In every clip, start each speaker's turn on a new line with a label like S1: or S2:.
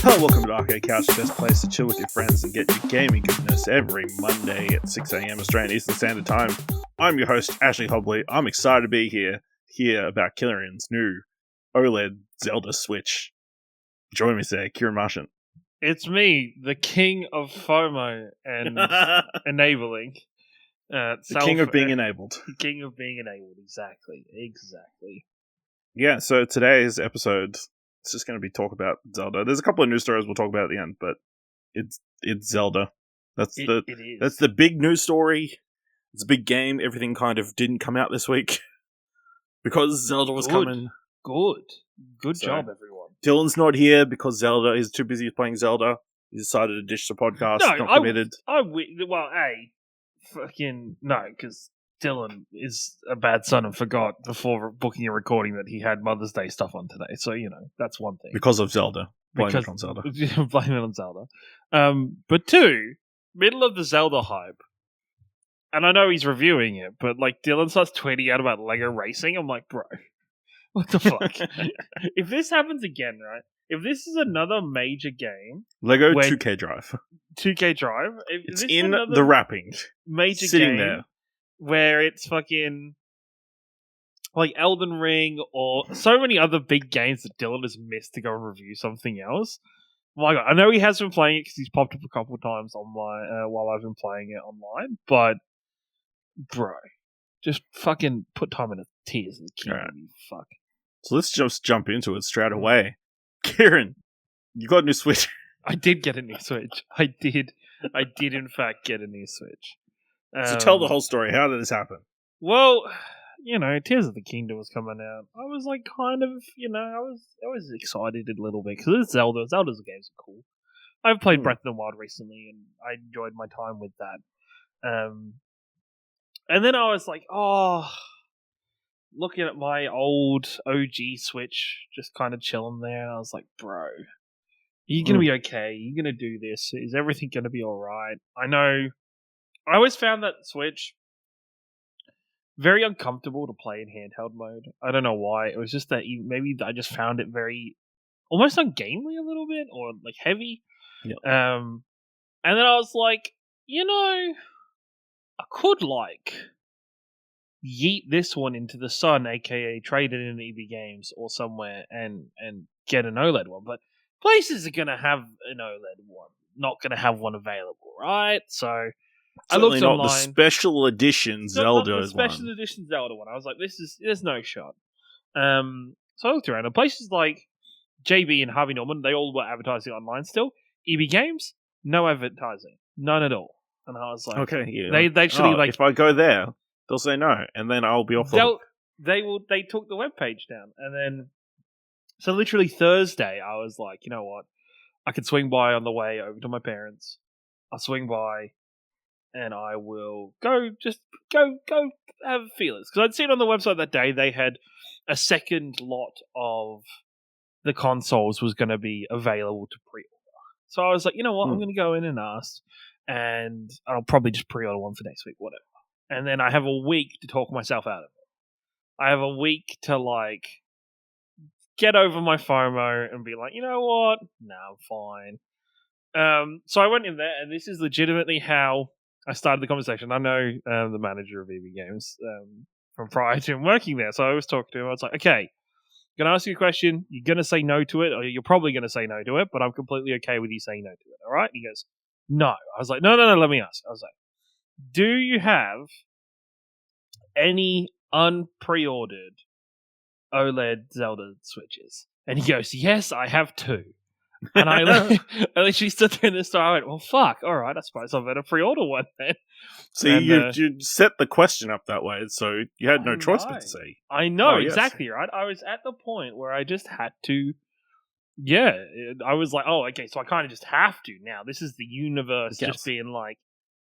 S1: Hello, welcome to Arcade Couch, the best place to chill with your friends and get your gaming goodness every Monday at 6 a.m. Australian Eastern Standard Time. I'm your host, Ashley Hobley. I'm excited to be here to hear about Killerian's new OLED Zelda Switch. Join me today, Kieran Martian.
S2: It's me, the king of FOMO and enabling.
S1: The king of being enabled.
S2: The king of being enabled, exactly.
S1: Yeah, so today's episode, it's just going to be talk about Zelda. There's a couple of news stories we'll talk about at the end, but it's Zelda.
S2: It is.
S1: That's the big news story. It's a big game. Everything kind of didn't come out this week because Zelda was coming.
S2: Good job, everyone.
S1: Dylan's not here because Zelda is too busy playing Zelda. He decided to ditch the podcast. Not committed.
S2: Because Dylan is a bad son and forgot before booking a recording that he had Mother's Day stuff on today. So, that's one thing.
S1: Because of Zelda. Blame it on Zelda.
S2: Blame it on Zelda. But two, middle of the Zelda hype. And I know he's reviewing it, but Dylan starts tweeting out about Lego Racing. I'm like, bro, what the fuck? If this happens again, right? If this is another major game...
S1: Lego 2K Drive.
S2: 2K Drive?
S1: It's in the wrapping.
S2: Major
S1: sitting
S2: game
S1: there.
S2: Where it's fucking... Elden Ring or so many other big games that Dylan has missed to go and review something else. Oh my god, I know he has been playing it because he's popped up a couple of times on my while I've been playing it online, but bro, just fucking put time into tears and keep me fuck.
S1: So let's just jump into it straight away. Kieran, you got a new Switch.
S2: I did get a new Switch. I did in fact get a new Switch.
S1: So tell the whole story. How did this happen?
S2: Well, Tears of the Kingdom was coming out. I was I was excited a little bit because it's Zelda. Zelda's games are cool. I've played Breath of the Wild recently, and I enjoyed my time with that. And then I was like, looking at my old OG Switch, just kind of chilling there, and I was like, bro, you're going to be okay. You're going to do this. Is everything going to be all right? I know. I always found that Switch very uncomfortable to play in handheld mode. I don't know why. It was just that maybe I just found it very almost ungamely a little bit, or heavy.
S1: Yeah.
S2: And then I was like, I could yeet this one into the sun, aka trade it in EB Games or somewhere and get an OLED one. But places are gonna have an OLED one, not gonna have one available, right? So
S1: Certainly
S2: I looked
S1: not
S2: online.
S1: The special edition Zelda
S2: one. Edition Zelda one. I was like, there's no shot. So I looked around, and places like JB and Harvey Norman, they all were advertising online still. EB Games, no advertising, none at all. And I was like,
S1: okay, yeah.
S2: They actually
S1: if I go there, they'll say no, and then I'll be off the hook.
S2: They took the webpage down, and then so literally Thursday, I was like, you know what, I could swing by on the way over to my parents. I'll swing by, and I will go have feelers because I'd seen on the website that day they had a second lot of the consoles was going to be available to pre-order. So I was like, you know what, I'm going to go in and ask, and I'll probably just pre-order one for next week, whatever. And then I have a week to talk myself out of it. I have a week to get over my FOMO and be like, you know what? No, I'm fine. So I went in there, and this is legitimately how I started the conversation. I know the manager of EB Games from prior to him working there, so I was talking to him. I was like, okay, I'm going to ask you a question. You're going to say no to it, or you're probably going to say no to it, but I'm completely okay with you saying no to it, all right? And he goes, no. I was like, no, let me ask. I was like, do you have any unpre-ordered OLED Zelda Switches? And he goes, yes, I have 2. And I literally stood there in the store. I went, well, fuck. All right, I suppose I better pre-order one then.
S1: So you set the question up that way, so you had no choice but to say.
S2: I know, exactly, right? I was at the point where I just had to... Yeah, I was like, oh, okay, so I kind of just have to now. This is the universe just being like,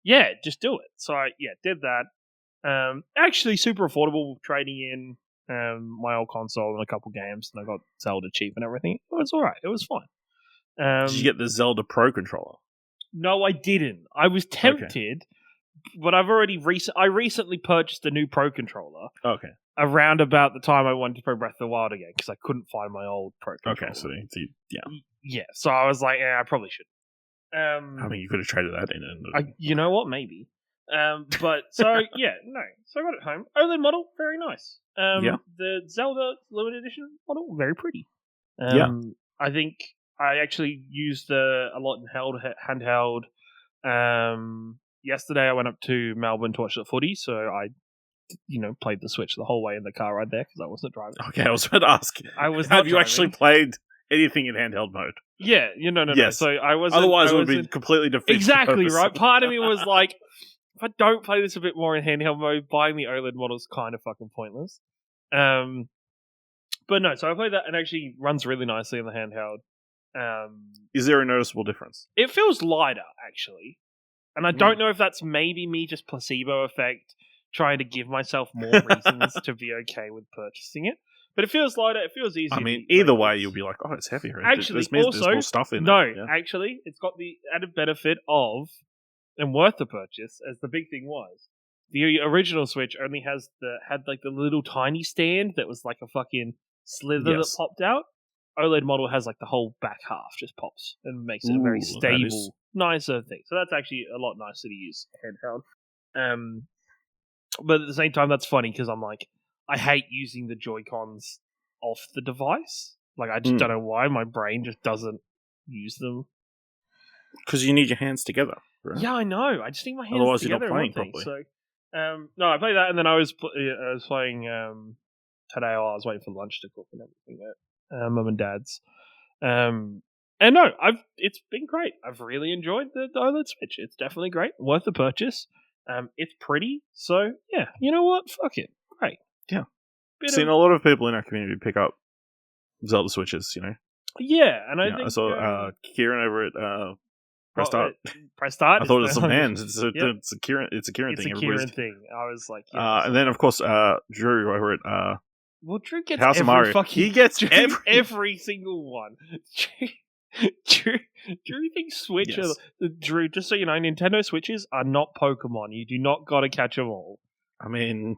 S2: yeah, just do it. So I did that. Actually, super affordable trading in my old console and a couple games, and I got Zelda cheap and everything. It was all right. It was fine.
S1: Did you get the Zelda Pro controller?
S2: No, I didn't. I was tempted, but I've already recently purchased a new Pro controller.
S1: Okay.
S2: around about the time I wanted to play Breath of the Wild again because I couldn't find my old Pro controller.
S1: Okay, so yeah.
S2: Yeah, so I was like, I probably should.
S1: I mean, you could have traded that in. And
S2: you know what? Maybe. But so yeah, no. So I got it home. OLED model, very nice.
S1: Yeah.
S2: The Zelda limited edition model, very pretty.
S1: Yeah.
S2: I think I actually used a lot in handheld. Yesterday I went up to Melbourne to watch the footy, so I, played the Switch the whole way in the car ride there because I wasn't driving.
S1: Okay, I was about to ask.
S2: I was.
S1: Have you actually played anything in handheld mode?
S2: Yeah, no.
S1: Yes.
S2: So I was.
S1: Otherwise, it would be completely defeated.
S2: Exactly right. Part of me was like, if I don't play this a bit more in handheld mode, buying the OLED model is kind of fucking pointless. But no, so I played that and actually runs really nicely in the handheld.
S1: Is there a noticeable difference?
S2: It feels lighter, actually. And I don't know if that's maybe me just placebo effect, trying to give myself more reasons to be okay with purchasing it. But it feels lighter, it feels easier.
S1: I mean, either way, you'll be like, oh, it's heavier.
S2: Actually,
S1: there's more stuff in
S2: no,
S1: it. No,
S2: actually, it's got the added benefit of, and worth the purchase, as the big thing was, the original Switch only had like the little tiny stand that was like a fucking slither that popped out. OLED model has like the whole back half just pops and makes it a very stable, nicer thing. So that's actually a lot nicer to use handheld. But at the same time, that's funny because I'm like, I hate using the Joy-Cons off the device. Like, I just don't know why my brain just doesn't use them.
S1: Because you need your hands together, right?
S2: Yeah, I know. I just need my hands
S1: Otherwise,
S2: together.
S1: you're not playing properly.
S2: So, no, I played that, and then I was playing today while I was waiting for lunch to cook and everything at Mum and Dad's. And no, it's been great. I've really enjoyed the OLED Switch. It's definitely great, worth the purchase. It's pretty, so yeah. You know what? Fuck it, great.
S1: Yeah, seen a lot of people in our community pick up Zelda Switches.
S2: Yeah, and I think
S1: I saw Kieran over at Press Start.
S2: Press Start.
S1: I thought it was some bands. It's a Kieran. It's a Kieran
S2: it's
S1: thing.
S2: It's a Kieran thing. I was like,
S1: and then of course Drew over at
S2: well, Drew gets
S1: House of Mario. He gets
S2: every single one. Drew thinks Switch.
S1: Yes.
S2: Drew, just so you know, Nintendo Switches are not Pokemon. You do not got to catch them all.
S1: I mean,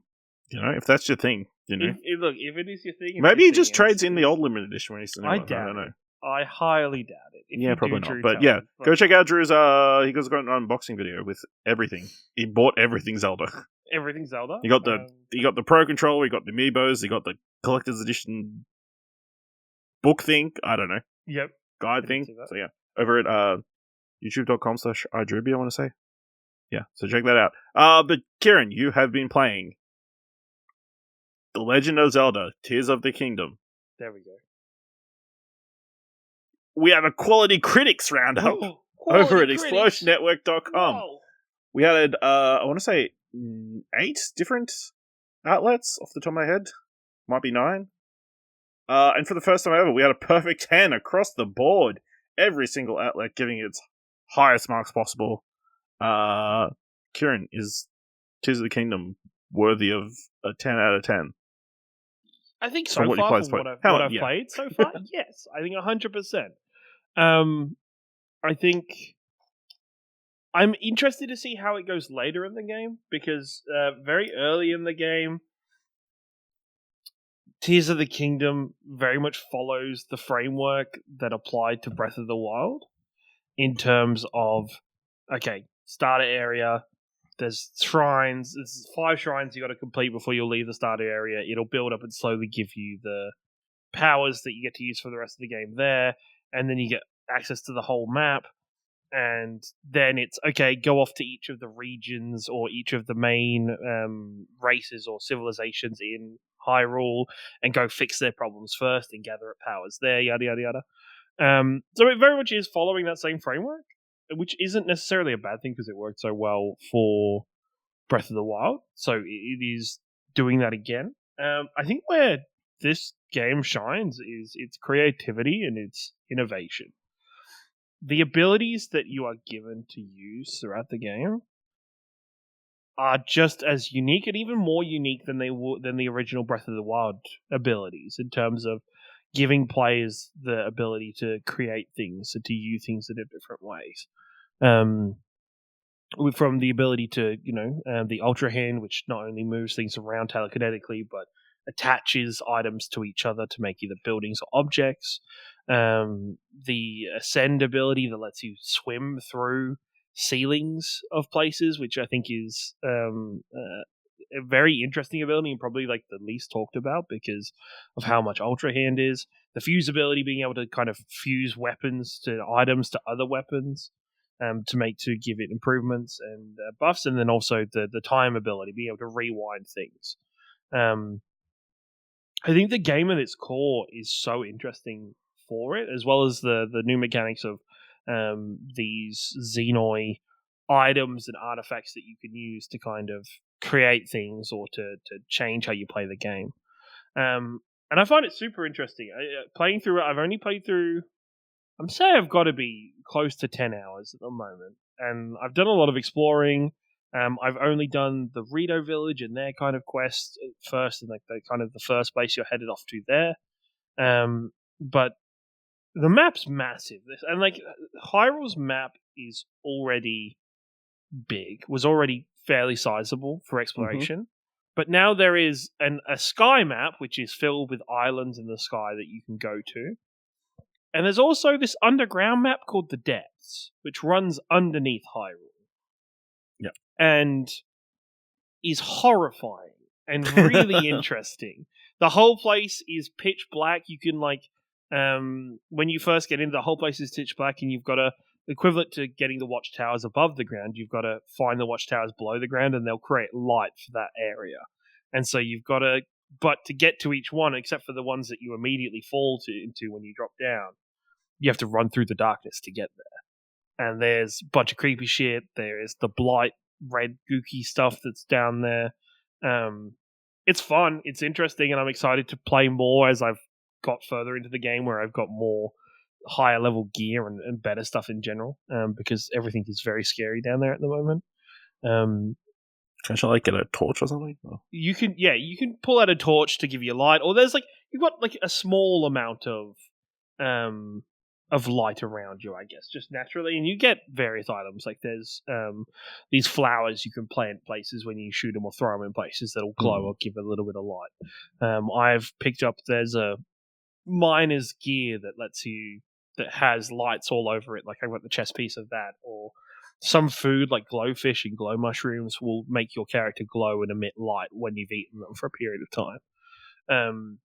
S1: if that's your thing,
S2: Look, if it is your thing,
S1: maybe he just trades in the old limited edition when he's
S2: I don't know. I highly doubt it. If
S1: probably not.
S2: Drew,
S1: but yeah, go check out Drew's. He got an unboxing video with everything. He bought everything Zelda.
S2: Everything Zelda.
S1: He got the Pro Controller. He got the Amiibos. He got the collector's edition book thing. I don't know.
S2: Yep.
S1: Guide thing. So yeah, over at youtube.com/iDrewby, I want to say. Yeah, so check that out. But Kieran, you have been playing The Legend of Zelda: Tears of the Kingdom.
S2: There we go.
S1: We have a quality critics roundup over at explosionnetwork.com.
S2: Whoa.
S1: We had, I want to say, 8 different outlets off the top of my head. Might be 9. And for the first time ever, we had a perfect 10 across the board. Every single outlet giving its highest marks possible. Kieran, is Tears of the Kingdom worthy of a 10 out of 10?
S2: I think so far, from what I've played so far, yes. I think 100%. I think I'm interested to see how it goes later in the game, because very early in the game, Tears of the Kingdom very much follows the framework that applied to Breath of the Wild in terms of, okay, starter area, there's shrines, there's 5 shrines you got to complete before you'll leave the starter area. It'll build up and slowly give you the powers that you get to use for the rest of the game there, and then you get access to the whole map, and then it's, okay, go off to each of the regions or each of the main races or civilizations in Hyrule and go fix their problems first and gather up powers there, yada, yada, yada. So it very much is following that same framework, which isn't necessarily a bad thing because it worked so well for Breath of the Wild. So it is doing that again. I think where this game shines is its creativity and its innovation. The abilities that you are given to use throughout the game are just as unique and even more unique than the original Breath of the Wild abilities, in terms of giving players the ability to create things and to use things in different ways. From the ability to, the Ultra Hand, which not only moves things around telekinetically, but attaches items to each other to make either buildings or objects. The ascend ability that lets you swim through ceilings of places, which I think is a very interesting ability and probably like the least talked about because of how much Ultra Hand is. The fuse ability, being able to kind of fuse weapons to items to other weapons, to give it improvements and buffs, and then also the time ability, being able to rewind things. I think the game at its core is so interesting for it, as well as the new mechanics of these Xenoi items and artifacts that you can use to kind of create things or to change how you play the game. And I find it super interesting. Playing through it, I've only played through, I'm saying I've got to be close to 10 hours at the moment. And I've done a lot of exploring. I've only done the Rito village and their kind of quest first, and like the kind of the first place you're headed off to there. But the map's massive. And like Hyrule's map is already big, was already fairly sizable for exploration. But now there is a sky map, which is filled with islands in the sky that you can go to. And there's also this underground map called the Depths, which runs underneath Hyrule.
S1: Yeah.
S2: And is horrifying and really interesting. The whole place is pitch black. You can when you first get in, the whole place is pitch black, and you've got to, equivalent to getting the watchtowers above the ground, you've got to find the watchtowers below the ground, and they'll create light for that area. And so you've got to, but to get to each one, except for the ones that you immediately fall into when you drop down, you have to run through the darkness to get there. And there's a bunch of creepy shit. There is the blight, red, gooky stuff that's down there. It's fun. It's interesting, and I'm excited to play more as I've got further into the game, where I've got more higher level gear and better stuff in general, because everything is very scary down there at the moment.
S1: Can I get a torch or something? Oh.
S2: You can pull out a torch to give you light, or there's you've got a small amount of light around you, I guess, just naturally, and you get various items. Like there's these flowers you can plant places when you shoot them or throw them in places that'll glow or give a little bit of light. I've picked up, there's a miner's gear that has lights all over it. Like I've got the chest piece of that, or some food like glowfish and glow mushrooms will make your character glow and emit light when you've eaten them for a period of time.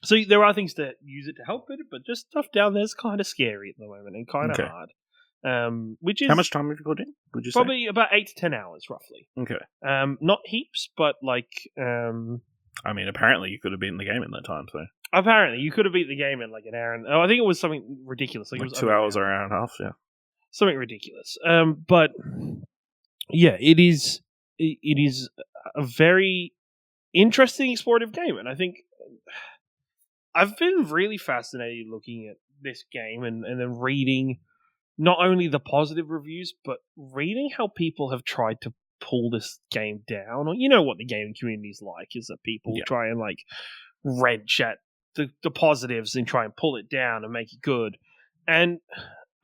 S2: So there are things that use it to help it, but just stuff down there is kind of scary at the moment and kind of hard. Which is,
S1: how much time have you got in? Would you
S2: probably
S1: say?
S2: about 8 to 10 hours, roughly.
S1: Okay.
S2: Not heaps, but
S1: I mean, apparently you could have beaten the game in that time, so.
S2: Apparently, you could have beat the game in an hour. I think it was something ridiculous.
S1: Like
S2: it was
S1: 2 hours or an hour and a half, yeah.
S2: Something ridiculous. But yeah, it is a very interesting explorative game, and I think I've been really fascinated looking at this game and then reading not only the positive reviews, but reading how people have tried to pull this game down. Or what the gaming community is like, is that people try and red chat the positives and try and pull it down and make it good. And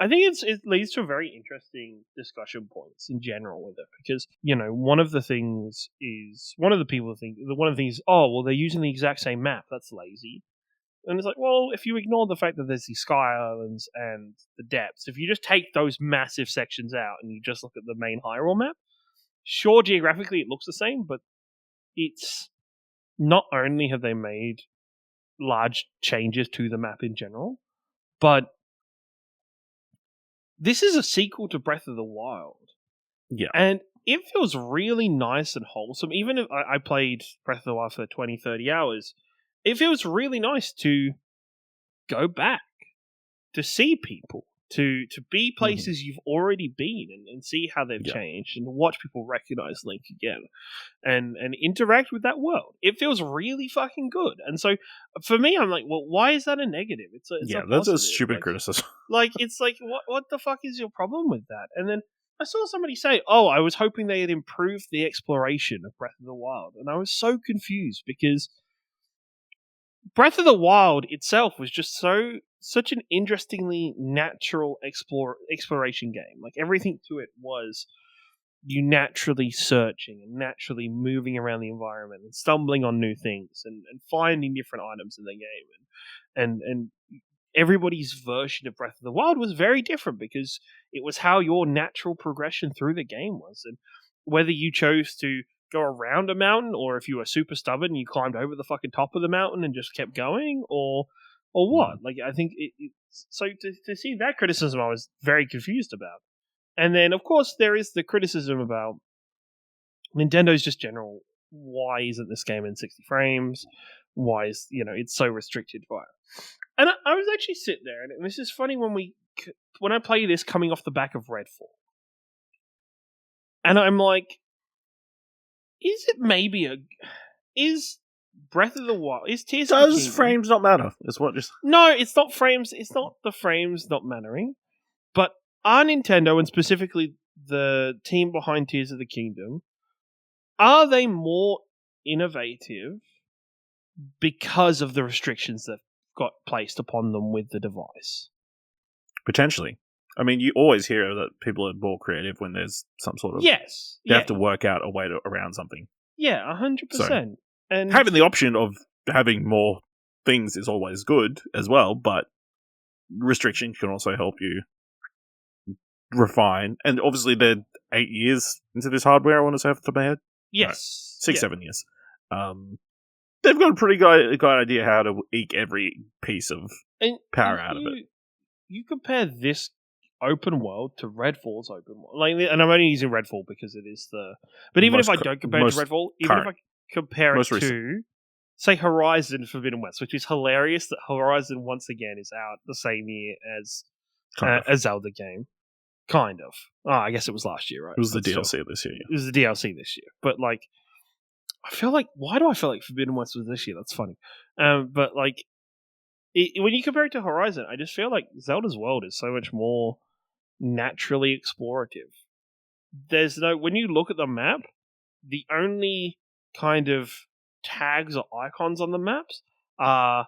S2: I think it leads to very interesting discussion points in general with it, because one of the things, oh well, they're using the exact same map, that's lazy. And it's like, well, if you ignore the fact that there's these sky islands and the depths, if you just take those massive sections out and you just look at the main Hyrule map, sure, geographically it looks the same, but it's not only have they made large changes to the map in general, but this is a sequel to Breath of the Wild.
S1: Yeah.
S2: And it feels really nice and wholesome. Even if I played Breath of the Wild for 20, 30 hours, it feels really nice to go back, to see people, to be places you've already been and see how they've changed, and watch people recognize Link again and interact with that world. It feels really fucking good. And so for me, I'm like, well, why is that a negative? It's
S1: that's a stupid criticism.
S2: It's what the fuck is your problem with that? And then I saw somebody say, oh, I was hoping they had improved the exploration of Breath of the Wild. And I was so confused, because Breath of the Wild itself was just such an interestingly natural exploration game. Like everything to it was you naturally searching and naturally moving around the environment and stumbling on new things and finding different items in the game and everybody's version of Breath of the Wild was very different because it was how your natural progression through the game was, and whether you chose to go around a mountain or if you were super stubborn you climbed over the fucking top of the mountain and just kept going or what. Like I think so to see that criticism I was very confused about. And then, of course, there is the criticism about Nintendo's just general. Why isn't this game in 60 frames? Why is it's so restricted by it? And I was actually sitting there, and this is funny when I play this coming off the back of Redfall, and I'm like, is it maybe is Breath of the Wild is Tears of the Kingdom?
S1: Does frames not matter? Is what just
S2: no? It's not frames. It's not the frames not mattering, but are Nintendo and specifically the team behind Tears of the Kingdom, are they more innovative because of the restrictions that got placed upon them with the device?
S1: Potentially. I mean, you always hear that people are more creative when there's some sort of...
S2: Yes.
S1: They have to work out a way around something.
S2: Yeah, 100%. And
S1: having the option of having more things is always good as well, but restrictions can also help you refine. And obviously they're 8 years into this hardware, I want to say off the top of my head.
S2: Yes.
S1: No, 7 years. They've got a pretty good idea how to eke every piece of power out of it.
S2: You compare this open world to Redfall's open world. And I'm only using Redfall because it is the... But even if I don't compare it to Redfall, even if I compare it to, say, Horizon Forbidden West, which is hilarious that Horizon once again is out the same year as a Zelda game. Kind of. Oh, I guess it was last year, right?
S1: It was the DLC this year.
S2: It was the DLC this year. But, like, why do I feel like Forbidden West was this year? That's funny. But, like, when you compare it to Horizon, I just feel like Zelda's world is so much more naturally explorative. When you look at the map, the only kind of tags or icons on the maps are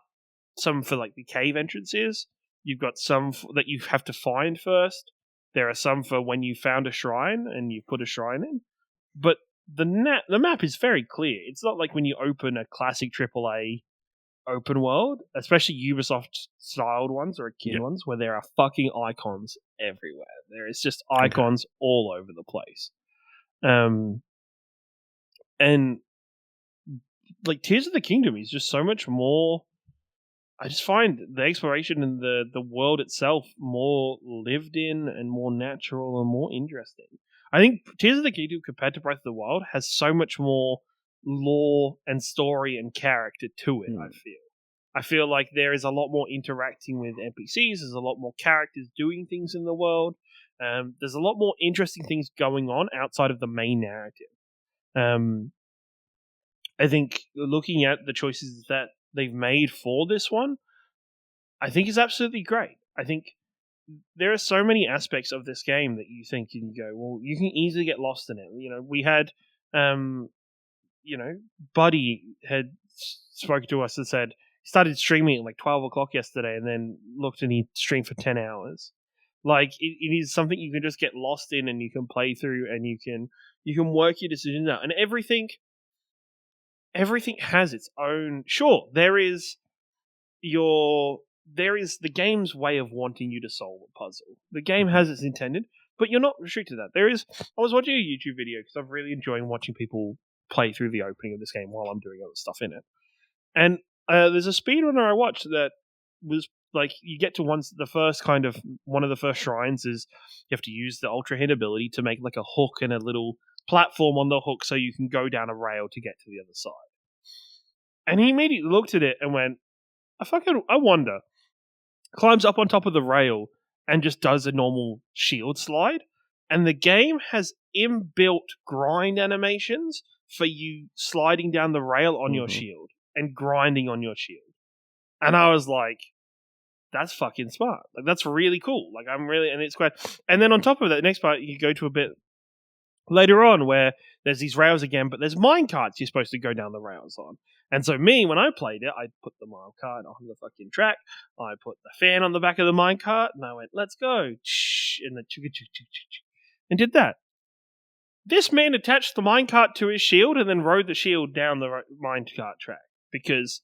S2: some for, like, the cave entrances. You've got some that you have to find first. There are some for when you found a shrine and you put a shrine in. But the map is very clear. It's not like when you open a classic AAA open world, especially Ubisoft-styled ones or Akin ones, where there are fucking icons everywhere. There is just icons all over the place. And, like, Tears of the Kingdom is just so much more... I just find the exploration and the world itself more lived in and more natural and more interesting. I think Tears of the Kingdom compared to Breath of the Wild has so much more lore and story and character to it, I feel like there is a lot more interacting with NPCs, there's a lot more characters doing things in the world, there's a lot more interesting things going on outside of the main narrative. I think looking at the choices that they've made for this one, I think is absolutely great. I think there are so many aspects of this game that you think you can go, well, you can easily get lost in it. We had, Buddy had spoken to us and said he started streaming at like 12 o'clock yesterday and then looked and he streamed for 10 hours. Like, it is something you can just get lost in and you can play through and you can work your decisions out. And everything has its own... Sure, there is the game's way of wanting you to solve a puzzle. The game has its intended, but you're not restricted to that. I was watching a YouTube video because I'm really enjoying watching people play through the opening of this game while I'm doing other stuff in it. And there's a speedrunner I watched that was like, you get to one of the first shrines is you have to use the Ultra Hit ability to make like a hook and a little platform on the hook so you can go down a rail to get to the other side. And he immediately looked at it and went, I wonder. Climbs up on top of the rail and just does a normal shield slide. And the game has inbuilt grind animations for you sliding down the rail on your shield and grinding on your shield. And I was like, that's fucking smart. Like, that's really cool. Like, and it's great. And then on top of that, the next part, you go to a bit later on where there's these rails again, but there's minecarts you're supposed to go down the rails on. And so when I played it, I put the minecart on the fucking track, I put the fan on the back of the minecart, and I went, let's go. And then and did that. this man attached the minecart to his shield and then rode the shield down the minecart track, because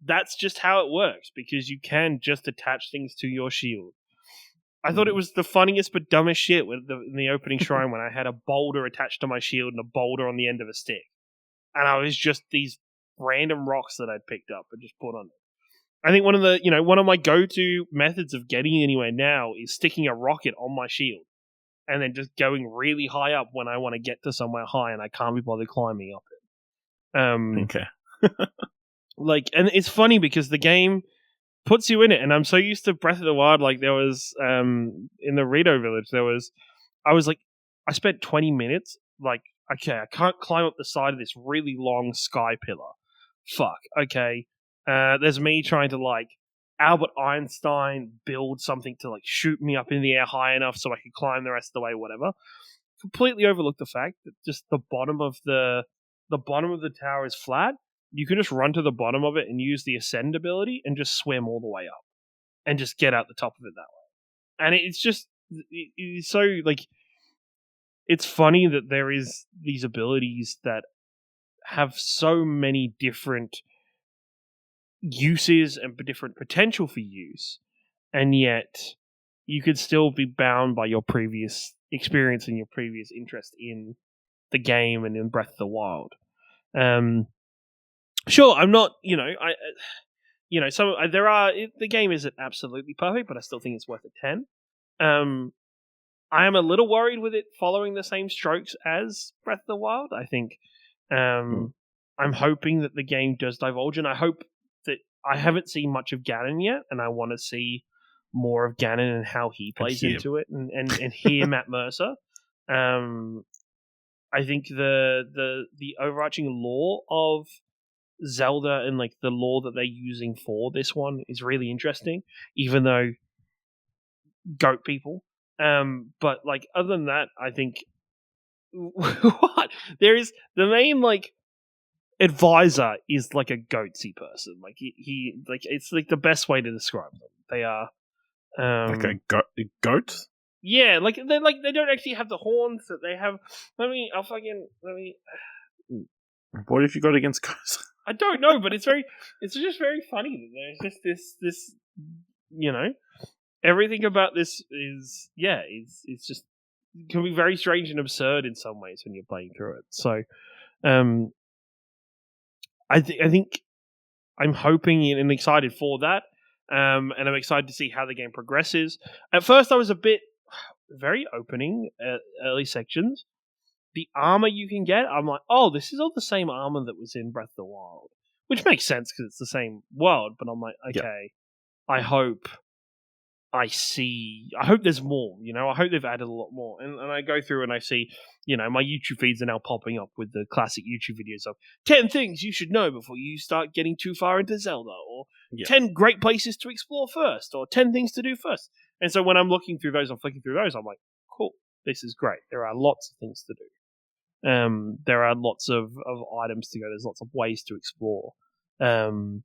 S2: that's just how it works, because you can just attach things to your shield. I thought it was the funniest but dumbest shit in the opening shrine when I had a boulder attached to my shield and a boulder on the end of a stick. And I was just these random rocks that I'd picked up and just put on it. I think one of my go-to methods of getting anywhere now is sticking a rocket on my shield and then just going really high up when I want to get to somewhere high and I can't be bothered climbing up it.
S1: Okay.
S2: And it's funny because the game puts you in it, and I'm so used to Breath of the Wild. Like there was in the Rito village, I spent 20 minutes like, okay, I can't climb up the side of this really long sky pillar. Fuck. Okay. There's me trying to like Albert Einstein build something to like shoot me up in the air high enough so I could climb the rest of the way, whatever. Completely overlooked the fact that just the bottom of the tower is flat. You can just run to the bottom of it and use the ascend ability and just swim all the way up and just get out the top of it that way. And it's so like, it's funny that there is these abilities that have so many different uses and different potential for use, and yet you could still be bound by your previous experience and your previous interest in the game and in Breath of the Wild. Sure, I'm not, the game isn't absolutely perfect, but I still think it's worth a 10. I am a little worried with it following the same strokes as Breath of the Wild. I think I'm hoping that the game does divulge, and I hope that I haven't seen much of Ganon yet, and I want to see more of Ganon and how he plays into it, and hear Matt Mercer. I think the overarching lore of Zelda and like the lore that they're using for this one is really interesting, even though goat people. But like other than that, I think what there is the main like advisor is like a goatsy person. Like he like it's like the best way to describe them. They are
S1: like a goat.
S2: Yeah, like they don't actually have the horns that they have. Let me.
S1: What have you got against goats?
S2: I don't know, but it's just very funny that there's just this everything about this is it's just it can be very strange and absurd in some ways when you're playing through it. So, I think I'm hoping and excited for that, and I'm excited to see how the game progresses. At first, I was a bit very opening at early sections. The armor you can get, I'm like, oh, this is all the same armor that was in Breath of the Wild, which makes sense because it's the same world. But I'm like, okay, I hope there's more. I hope they've added a lot more. And I go through and I see, my YouTube feeds are now popping up with the classic YouTube videos of 10 things you should know before you start getting too far into Zelda, or 10 great places to explore first, or 10 things to do first. And so when I'm looking through those, I'm flicking through those, I'm like, cool, this is great. There are lots of things to do. There are lots of items to go. There's lots of ways to explore. I'm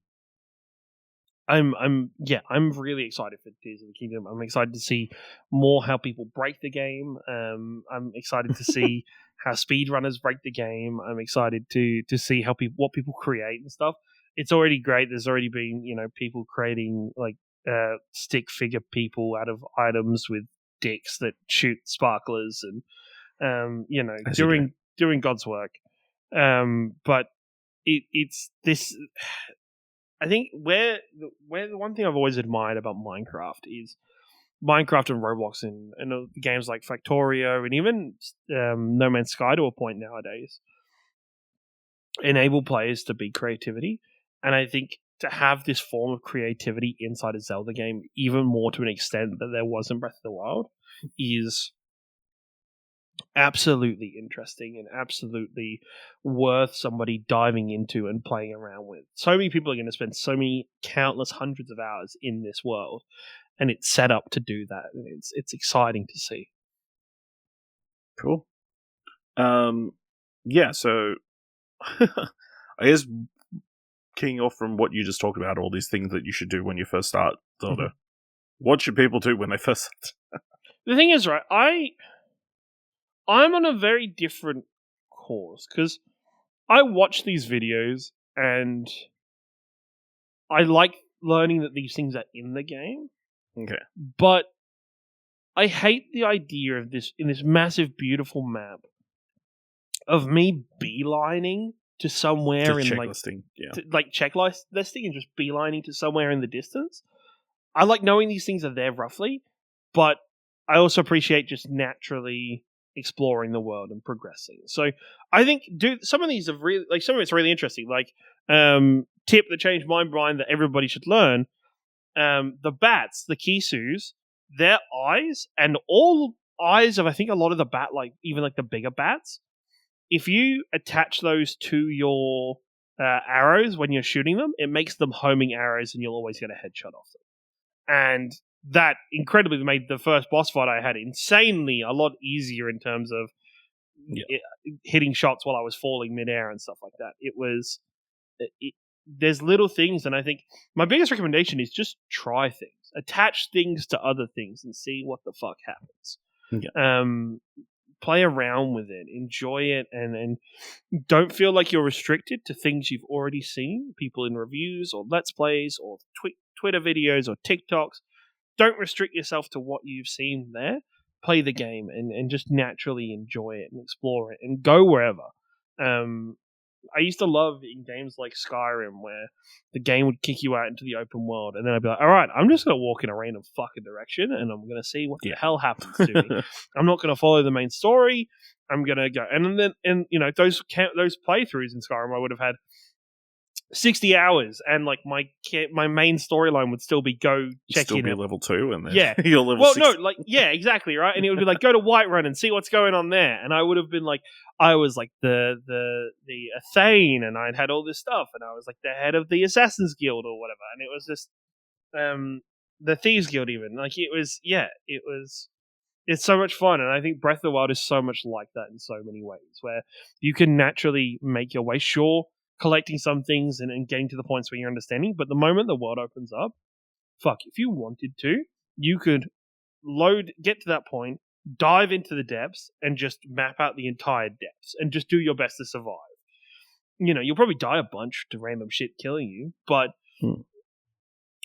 S2: really excited for Tears of the Kingdom. I'm excited to see more how people break the game. I'm excited to see how speedrunners break the game. I'm excited to see what people create and stuff. It's already great. There's already been people creating like stick figure people out of items with dicks that shoot sparklers and doing God's work. But it's this. I think where the one thing I've always admired about Minecraft is Minecraft and Roblox and games like Factorio and even No Man's Sky to a point nowadays enable players to be creativity. And I think to have this form of creativity inside a Zelda game, even more to an extent that there was in Breath of the Wild, is absolutely interesting and absolutely worth somebody diving into and playing around with. So many people are going to spend so many countless hundreds of hours in this world, and it's set up to do that. And it's exciting to see.
S1: Cool. So I guess keying off from what you just talked about, all these things that you should do when you first start Zelda. Mm-hmm. What should people do when they first start?
S2: The thing is, right, I'm on a very different course because I watch these videos and I like learning that these things are in the game,
S1: Okay.
S2: but I hate the idea of this in this massive, beautiful map of me beelining to somewhere
S1: Just
S2: in like
S1: checklisting. Yeah.
S2: like checklist listing and just beelining to somewhere in the distance. I like knowing these things are there roughly, but I also appreciate just naturally exploring the world and progressing. So I think some of these are really like some of it's really interesting. Like tip that changed my mind that everybody should learn. The bats, the Kisus, their eyes and all eyes of I think a lot of the bat like even like the bigger bats. If you attach those to your arrows when you're shooting them, it makes them homing arrows, and you'll always get a headshot off them. And that incredibly made the first boss fight I had insanely a lot easier in terms of hitting shots while I was falling midair and stuff like that. It was there's little things, and I think my biggest recommendation is just try things, attach things to other things, and see what the fuck happens. Play around with it, enjoy it, and don't feel like you're restricted to things you've already seen, people in reviews or let's plays or Twitter videos or TikToks. Don't restrict yourself to what you've seen there. Play the game and just naturally enjoy it and explore it and go wherever. I used to love in games like Skyrim where the game would kick you out into the open world, and then I'd be like, all right, I'm just going to walk in a random fucking direction and I'm going to see what the hell happens to me. I'm not going to follow the main story. I'm going to go. And then, those playthroughs in Skyrim, I would have had 60 hours, and like my main storyline would still be go check
S1: still
S2: in
S1: be level 2, and then
S2: you're
S1: level
S2: well
S1: 60.
S2: no like exactly right, and it would be like go to Whiterun and see what's going on there, and I would have been like I was like the Thane, and I'd had all this stuff, and I was like the head of the Assassin's Guild or whatever, and it was just the Thieves Guild even like it's so much fun, and I think Breath of the Wild is so much like that in so many ways, where you can naturally make your way. Sure, collecting some things and getting to the points where you're understanding, but the moment the world opens up, if you wanted to, you could get to that point, dive into the depths, and just map out the entire depths, and just do your best to survive. You'll probably die a bunch to random shit killing you, but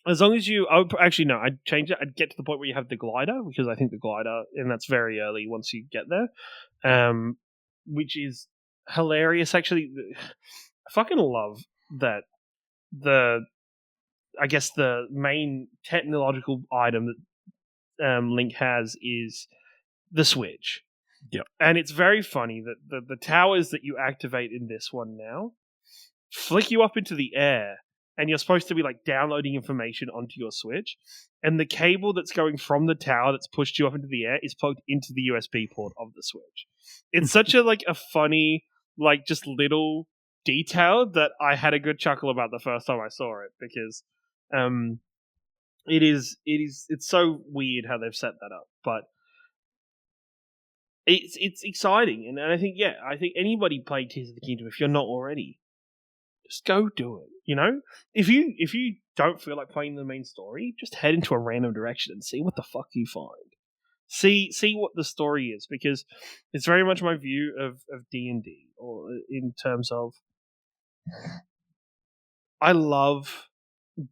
S2: as long as I'd change it. I'd get to the point where you have the glider, because I think the glider, and that's very early once you get there, which is hilarious. Actually, I fucking love that the main technological item that Link has is the Switch.
S1: Yep.
S2: And it's very funny that the towers that you activate in this one now flick you up into the air, and you're supposed to be like downloading information onto your Switch, and the cable that's going from the tower that's pushed you up into the air is plugged into the USB port of the Switch. It's such a funny just little detail that I had a good chuckle about the first time I saw it, because it's so weird how they've set that up, but it's exciting, and I think anybody play Tears of the Kingdom, if you're not already, just go do it. If you don't feel like playing the main story, just head into a random direction and see what the fuck you find. See what the story is, because it's very much my view of D&D, or in terms of I love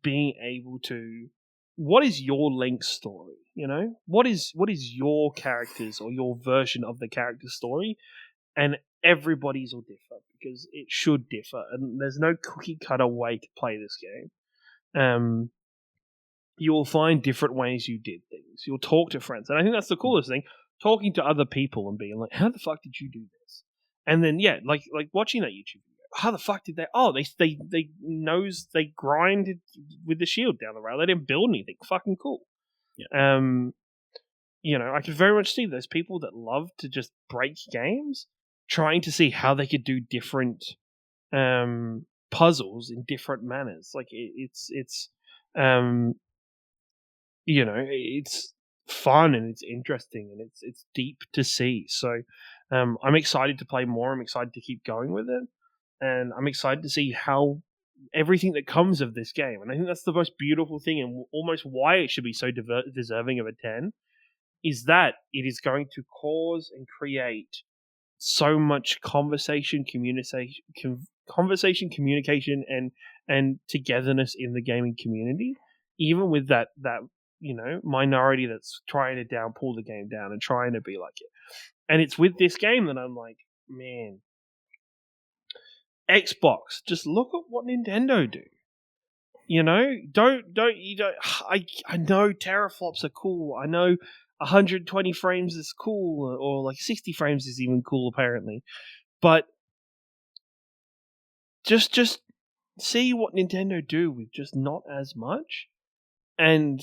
S2: being able to. What is your Link story? What is your characters or your version of the character story? And everybody's will differ, because it should differ, and there's no cookie cutter way to play this game. You will find different ways you did things. You'll talk to friends, and I think that's the coolest thing: talking to other people and being like, "How the fuck did you do this?" And then like watching that YouTube video. How the fuck did they? Oh, they grinded with the shield down the rail. They didn't build anything. Fucking cool.
S1: Yeah.
S2: I could very much see those people that love to just break games, trying to see how they could do different puzzles in different manners. Like it's fun, and it's interesting, and it's deep to see. So I'm excited to play more. I'm excited to keep going with it. And I'm excited to see how everything that comes of this game. And I think that's the most beautiful thing, and almost why it should be so deserving of a 10. is that it is going to cause and create so much conversation, communication, and togetherness in the gaming community, even with that minority that's trying to pull the game down and trying to be like it. And it's with this game that I'm like, man, Xbox, just look at what Nintendo do. You know, I know teraflops are cool. I know 120 frames is cool, or like 60 frames is even cool apparently. But just see what Nintendo do with just not as much, and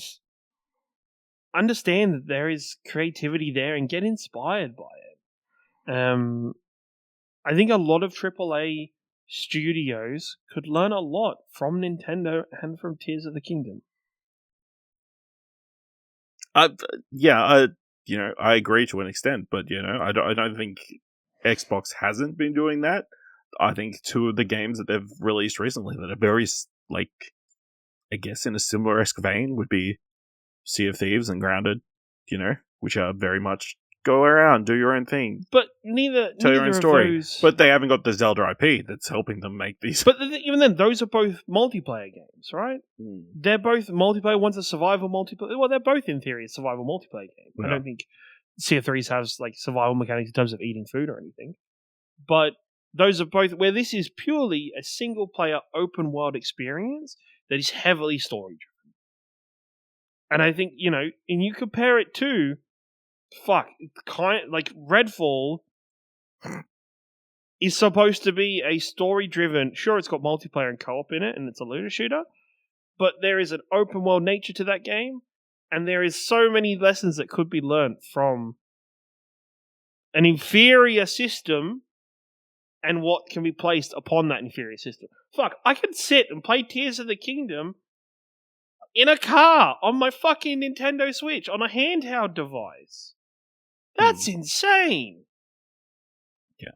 S2: understand that there is creativity there and get inspired by it. I think a lot of AAA studios could learn a lot from Nintendo and from Tears of the Kingdom.
S1: I agree to an extent, but I don't think Xbox hasn't been doing that. I think two of the games that they've released recently that are very, like, I guess in a similar-esque vein would be Sea of Thieves and Grounded, which are very much go around, do your own thing.
S2: But
S1: tell your own story.
S2: Those...
S1: But they haven't got the Zelda IP that's helping them make these.
S2: But even then, those are both multiplayer games, right?
S1: Mm.
S2: They're both multiplayer. One's a survival multiplayer. Well, they're both in theory a survival multiplayer game. Yeah. I don't think Sea of Thieves has like survival mechanics in terms of eating food or anything. But those are both where this is purely a single player open world experience that is heavily story driven. And I think, and you compare it to like Redfall is supposed to be a story driven, sure, it's got multiplayer and co-op in it and it's a looter shooter, but there is an open world nature to that game, and there is so many lessons that could be learned from an inferior system and what can be placed upon that inferior system. I could sit and play Tears of the Kingdom in a car on my fucking Nintendo Switch on a handheld device. That's insane.
S1: Yeah.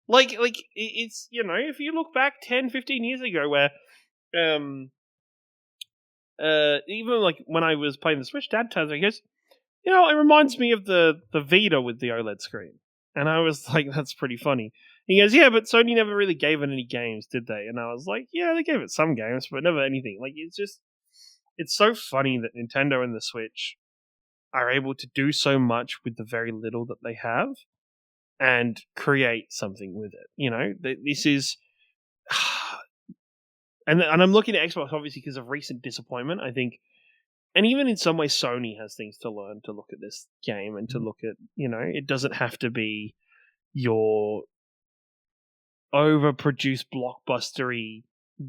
S2: Like it's, if you look back 10, 15 years ago where even like when I was playing the Switch, Dad turns and goes, it reminds me of the Vita with the OLED screen. And I was like, that's pretty funny. He goes, yeah, but Sony never really gave it any games, did they? And I was like, yeah, they gave it some games, but never anything. Like, it's so funny that Nintendo and the Switch are able to do so much with the very little that they have and create something with it. This is... and I'm looking at Xbox, obviously, because of recent disappointment, I think. And even in some ways, Sony has things to learn to look at this game and to look at, it doesn't have to be your overproduced blockbustery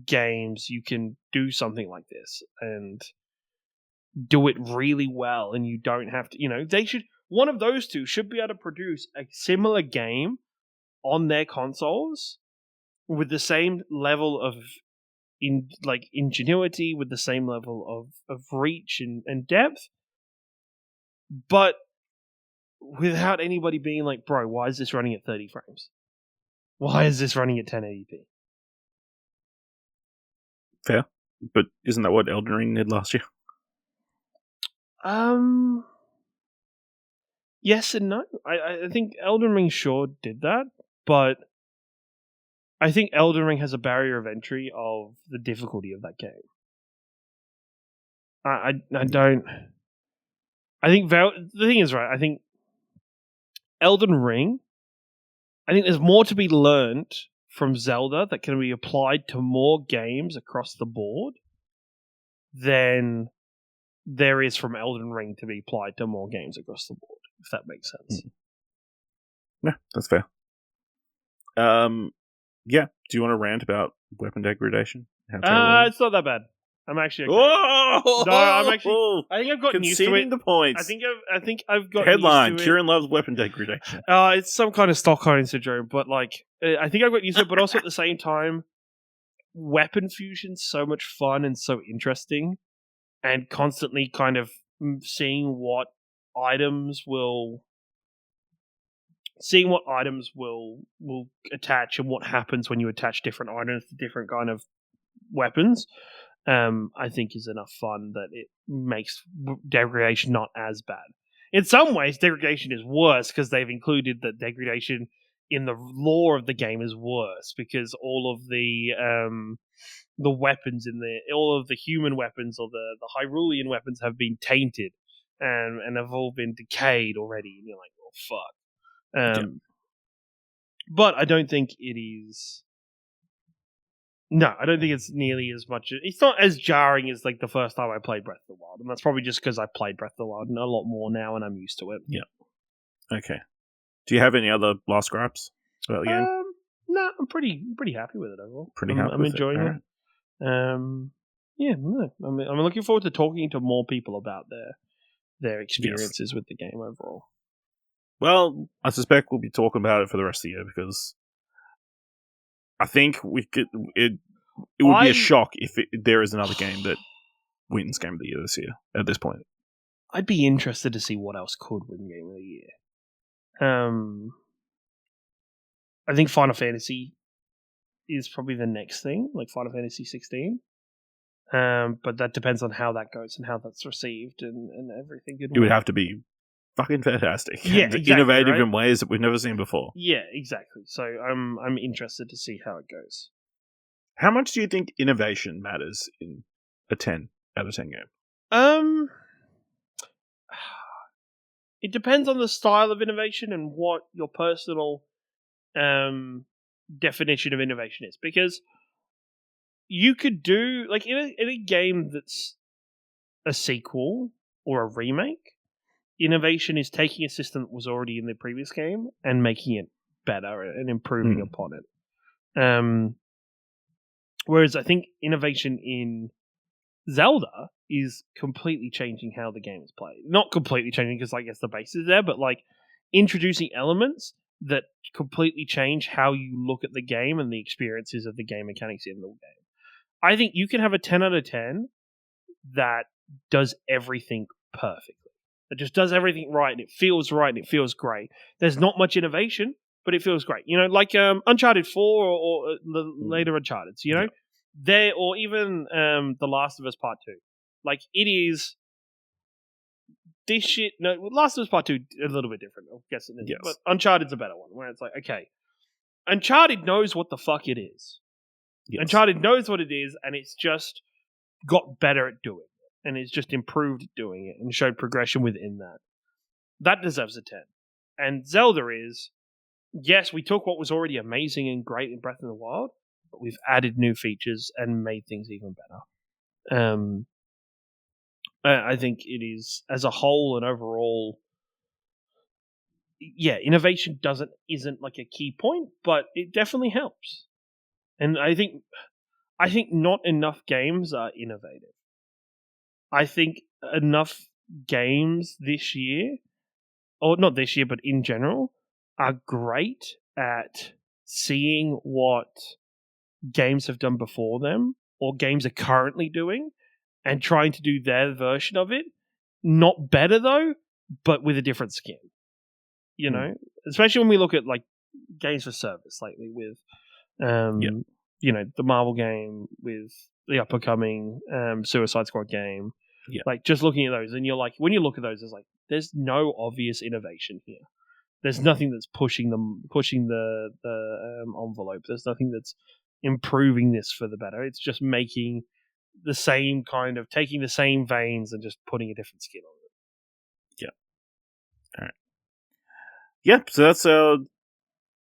S2: games. You can do something like this and do it really well, and you don't have to, they should, one of those two should be able to produce a similar game on their consoles with the same level of ingenuity, with the same level of reach and depth, but without anybody being like, bro, why is this running at 30 frames? Why is this running at 1080p?
S1: Fair. But isn't that what Elden Ring did last year?
S2: Yes and no. I think Elden Ring sure did that, but I think Elden Ring has a barrier of entry of the difficulty of that game. I don't... I think the thing is, right, I think Elden Ring, I think there's more to be learned from Zelda that can be applied to more games across the board than there is from Elden Ring to be applied to more games across the board, if that makes sense.
S1: Yeah, that's fair. Yeah, do you want to rant about weapon degradation?
S2: It's not that bad. I'm actually okay.
S1: Whoa!
S2: No, I think I've gotten used to it.
S1: Conceding the points.
S2: I think I've got
S1: Headline:
S2: used to
S1: Kieran loves weapon degradation.
S2: It's some kind of Stockholm syndrome, but like, I think I've got used to it. But also at the same time, weapon fusion's so much fun and so interesting, and constantly kind of seeing what items will attach and what happens when you attach different items to different kind of weapons. I think is enough fun that it makes degradation not as bad. in some ways, degradation is worse because they've included that degradation in the lore of the game is worse because all of the weapons all of the human weapons or the Hyrulean weapons have been tainted and have all been decayed already, and you're like, oh fuck. But I don't think it is. No, I don't think it's nearly as much. It's not as jarring as like the first time I played Breath of the Wild, and that's probably just because I played Breath of the Wild a lot more now, and I'm used to it.
S1: Yeah. Okay. Do you have any other last gripes about the game?
S2: No, I'm pretty happy with it overall.
S1: I'm
S2: enjoying it. Yeah, no, I'm looking forward to talking to more people about their experiences with the game overall.
S1: Well, I suspect we'll be talking about it for the rest of the year because I think we could. It would be a shock if there is another game that wins Game of the Year this year. At this point,
S2: I'd be interested to see what else could win Game of the Year. I think Final Fantasy is probably the next thing, like Final Fantasy 16. But that depends on how that goes and how that's received and everything.
S1: It would have to be fucking fantastic.
S2: Yeah, exactly,
S1: innovative
S2: right?
S1: in ways that we've never seen before.
S2: Yeah, exactly. So I'm interested to see how it goes.
S1: How much do you think innovation matters in a 10 out of 10 game?
S2: It depends on the style of innovation and what your personal definition of innovation is, because you could do like in a game that's a sequel or a remake, innovation is taking a system that was already in the previous game and making it better and improving upon it. Whereas I think innovation in Zelda is completely changing how the game is played. Not completely changing because I guess the base is there, but like introducing elements that completely change how you look at the game and the experiences of the game mechanics in the game. I think you can have a 10 out of 10 that does everything perfectly. It just does everything right, and it feels right, and it feels great. There's not much innovation, but it feels great. You know, like Uncharted 4 or the later Uncharted, you know? There, or even The Last of Us Part 2. Like, it is this shit. No, Last of Us Part 2 a little bit different, I'm guessing.
S1: Yes.
S2: But Uncharted's a better one, where it's like, okay, Uncharted knows what the fuck it is. Yes. Uncharted knows what it is, and it's just got better at doing it, and it's just improved at doing it, and showed progression within that. That deserves a 10. And Zelda is, yes, we took what was already amazing and great in Breath of the Wild, but we've added new features and made things even better. I think it is, as a whole and overall, yeah, innovation isn't like a key point, but it definitely helps. And I think not enough games are innovative. I think enough games this year, or not this year, but in general, are great at seeing what games have done before them, or games are currently doing, and trying to do their version of it. Not better, though, but with a different skin. You know? Especially when we look at like games for service lately with you know, the Marvel game, with the up-and-coming Suicide Squad game. Yeah. Like, just looking at those, and you're like, when you look at those, it's like, there's no obvious innovation here. There's nothing that's pushing the envelope. There's nothing that's improving this for the better. It's just making the same kind of, taking the same veins and just putting a different skin on it.
S1: Yeah. All right. Yep. So that's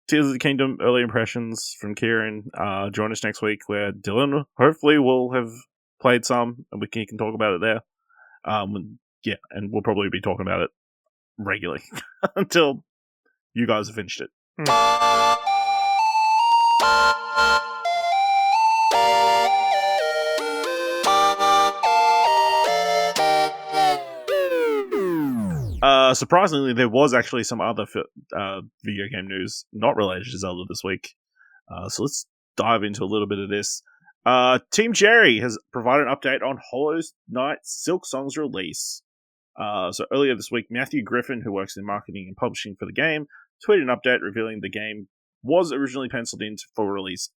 S1: Tears of the Kingdom early impressions from Kieran. Join us next week where Dylan hopefully will have played some and we can talk about it there. Yeah, and we'll probably be talking about it regularly until you guys have finished it. Surprisingly, there was actually some other video game news not related to Zelda this week. So let's dive into a little bit of this. Team Cherry has provided an update on Hollow Knight's Silksong's release. So earlier this week, Matthew Griffin, who works in marketing and publishing for the game, tweeted an update revealing the game was originally penciled in for release